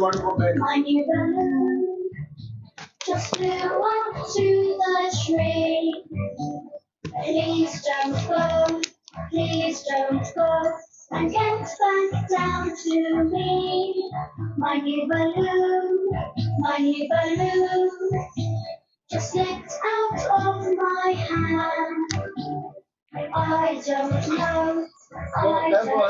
My new balloon just flew up to the tree. Please don't go, please don't go, and get back down to me. My new balloon, just slipped out of my hand. I don't know, I don't know when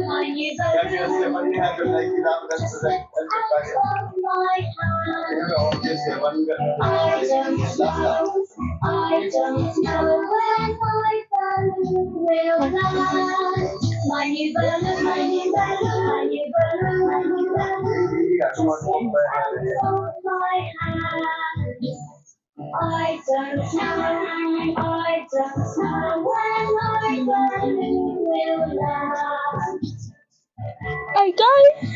my new I don't know when my balloon will land. My new balloon, my new balloon, my new balloon, my new balloon. Hold my hand. I don't know when my balloon will land. Hi guys.